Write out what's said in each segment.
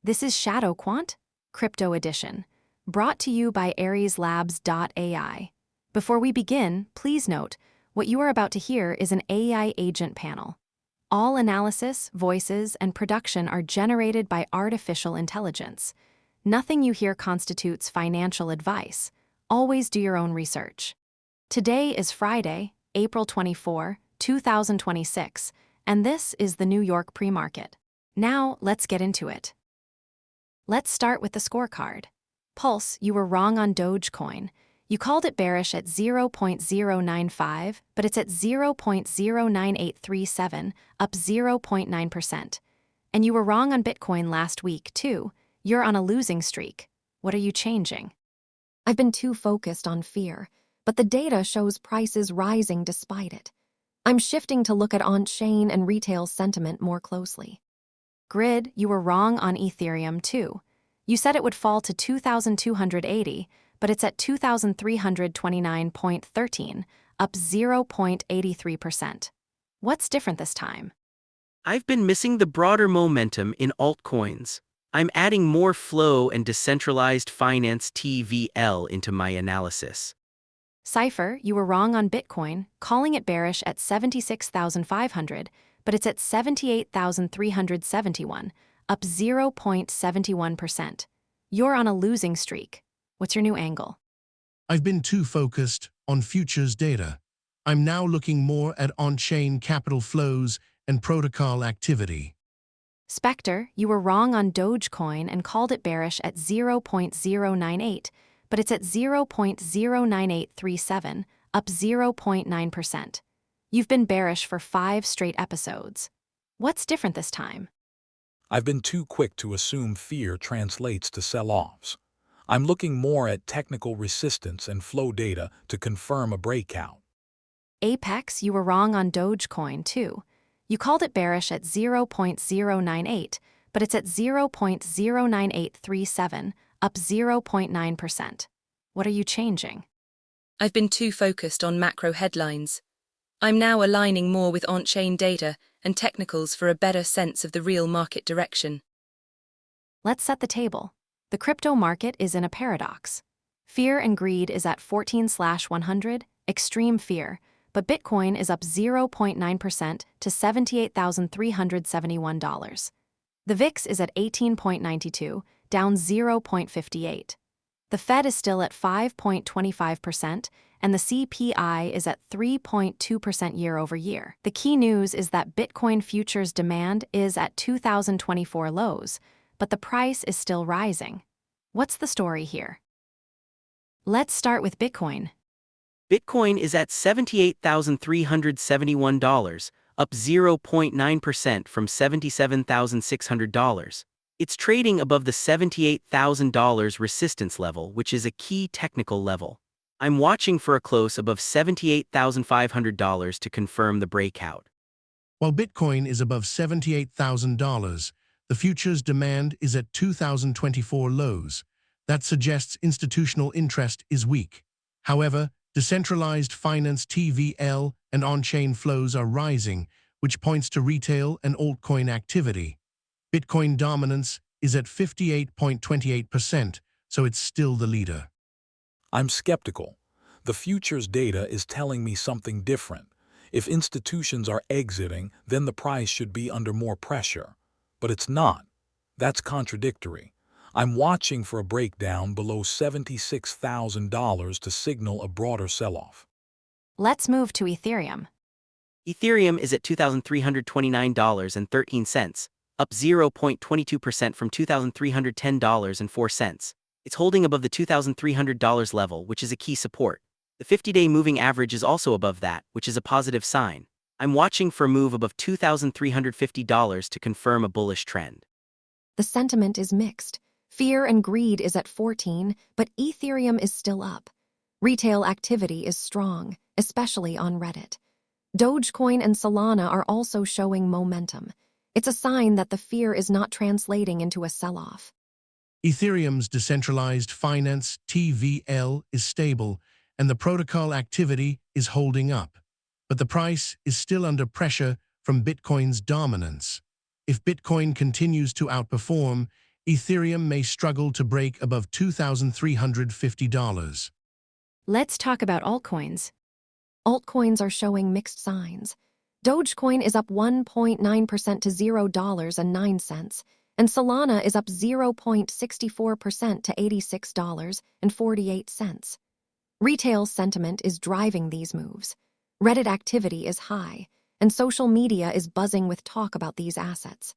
This is ShadowQuant, Crypto Edition, brought to you by AresLabs.ai. Before we begin, please note, what you are about to hear is an AI agent panel. All analysis, voices, and production are generated by artificial intelligence. Nothing you hear constitutes financial advice. Always do your own research. Today is Friday, April 24, 2026, and this is the New York pre-market. Now, let's get into it. Let's start with the scorecard. Pulse, you were wrong on Dogecoin. You called it bearish at 0.095, but it's at 0.09837, up 0.9%. And you were wrong on Bitcoin last week, too. You're on a losing streak. What are you changing? I've been too focused on fear, but the data shows prices rising despite it. I'm shifting to look at on-chain and retail sentiment more closely. Grid, you were wrong on Ethereum, too. You said it would fall to 2,280, but it's at 2,329.13, up 0.83%. What's different this time? I've been missing the broader momentum in altcoins. I'm adding more flow and decentralized finance TVL into my analysis. CIPHER, you were wrong on Bitcoin, calling it bearish at 76,500, but it's at 78,371, up 0.71%. You're on a losing streak. What's your new angle? I've been too focused on futures data. I'm now looking more at on-chain capital flows and protocol activity. SPECTER, you were wrong on Dogecoin and called it bearish at 0.098, but it's at 0.09837, up 0.9%. You've been bearish for 5 straight episodes. What's different this time? I've been too quick to assume fear translates to sell-offs. I'm looking more at technical resistance and flow data to confirm a breakout. Apex, you were wrong on Dogecoin, too. You called it bearish at 0.098, but it's at 0.09837, up 0.9%. What are you changing? I've been too focused on macro headlines. I'm now aligning more with on-chain data and technicals for a better sense of the real market direction. Let's set the table. The crypto market is in a paradox. Fear and greed is at 14/100, extreme fear, but Bitcoin is up 0.9% to $78,371. The VIX is at 18.92, down 0.58. The Fed is still at 5.25%, and the CPI is at 3.2% year over year. The key news is that Bitcoin futures demand is at 2024 lows, but the price is still rising. What's the story here? Let's start with Bitcoin. Bitcoin is at $78,371, up 0.9% from $77,600. It's trading above the $78,000 resistance level, which is a key technical level. I'm watching for a close above $78,500 to confirm the breakout. While Bitcoin is above $78,000, the futures demand is at 2024 lows. That suggests institutional interest is weak. However, decentralized finance TVL and on-chain flows are rising, which points to retail and altcoin activity. Bitcoin dominance is at 58.28%, so it's still the leader. I'm skeptical. The futures data is telling me something different. If institutions are exiting, then the price should be under more pressure. But it's not. That's contradictory. I'm watching for a breakdown below $76,000 to signal a broader sell-off. Let's move to Ethereum. Ethereum is at $2,329.13, up 0.22% from $2,310.04. It's holding above the $2,300 level, which is a key support. The 50-day moving average is also above that, which is a positive sign. I'm watching for a move above $2,350 to confirm a bullish trend. The sentiment is mixed. Fear and greed is at 14, but Ethereum is still up. Retail activity is strong, especially on Reddit. Dogecoin and Solana are also showing momentum. It's a sign that the fear is not translating into a sell-off. Ethereum's decentralized finance TVL is stable, and the protocol activity is holding up. But the price is still under pressure from Bitcoin's dominance. If Bitcoin continues to outperform, Ethereum may struggle to break above $2,350. Let's talk about altcoins. Altcoins are showing mixed signs. Dogecoin is up 1.9% to $0.09, and Solana is up 0.64% to $86.48. Retail sentiment is driving these moves. Reddit activity is high, and social media is buzzing with talk about these assets.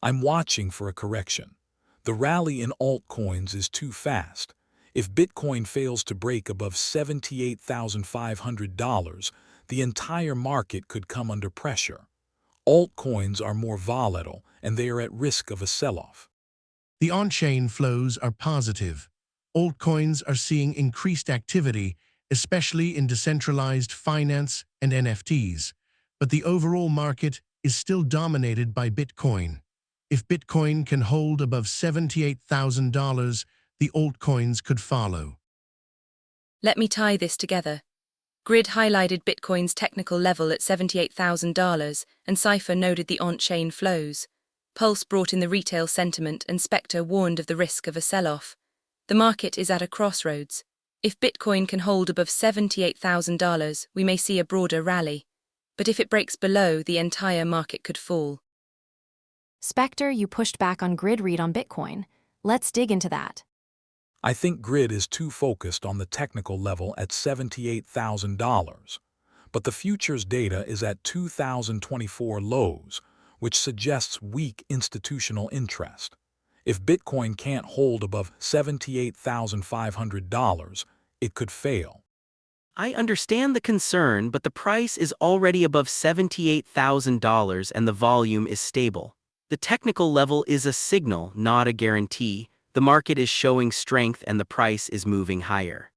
I'm watching for a correction. The rally in altcoins is too fast. If Bitcoin fails to break above $78,500, the entire market could come under pressure. Altcoins are more volatile, and they are at risk of a sell-off. The on-chain flows are positive. Altcoins are seeing increased activity, especially in decentralized finance and NFTs, but the overall market is still dominated by Bitcoin. If Bitcoin can hold above $78,000, the altcoins could follow. Let me tie this together. Grid highlighted Bitcoin's technical level at $78,000, and CIPHER noted the on-chain flows. Pulse brought in the retail sentiment, and SPECTER warned of the risk of a sell-off. The market is at a crossroads. If Bitcoin can hold above $78,000, we may see a broader rally. But if it breaks below, the entire market could fall. SPECTER, you pushed back on Grid read on Bitcoin. Let's dig into that. I think Grid is too focused on the technical level at $78,000, but the futures data is at 2024 lows, which suggests weak institutional interest. If Bitcoin can't hold above $78,500, it could fail. I understand the concern, but the price is already above $78,000 and the volume is stable. The technical level is a signal, not a guarantee. The market is showing strength and the price is moving higher.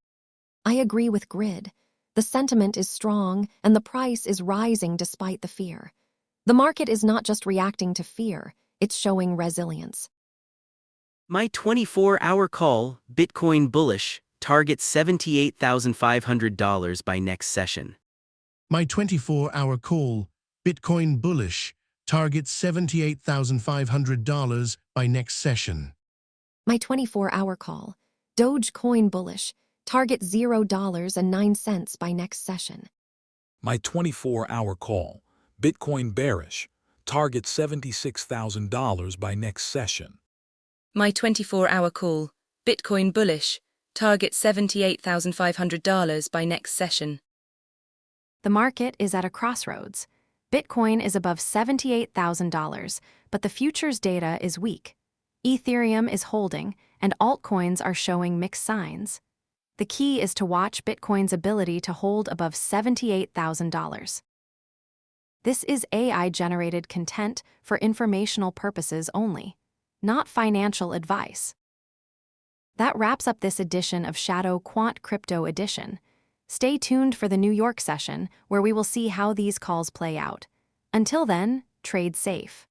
I agree with Grid. The sentiment is strong, and the price is rising despite the fear. The market is not just reacting to fear, it's showing resilience. My 24-hour call, Bitcoin bullish, targets $78,500 by next session. My 24-hour call, Bitcoin bullish, targets $78,500 by next session. My 24-hour call, Dogecoin bullish, target $0.09 by next session. My 24-hour call, Bitcoin bearish, target $76,000 by next session. My 24-hour call, Bitcoin bullish, target $78,500 by next session. The market is at a crossroads. Bitcoin is above $78,000, but the futures data is weak. Ethereum is holding, and altcoins are showing mixed signs. The key is to watch Bitcoin's ability to hold above $78,000. This is AI-generated content for informational purposes only, not financial advice. That wraps up this edition of ShadowQuant Crypto Edition. Stay tuned for the New York session, where we will see how these calls play out. Until then, trade safe.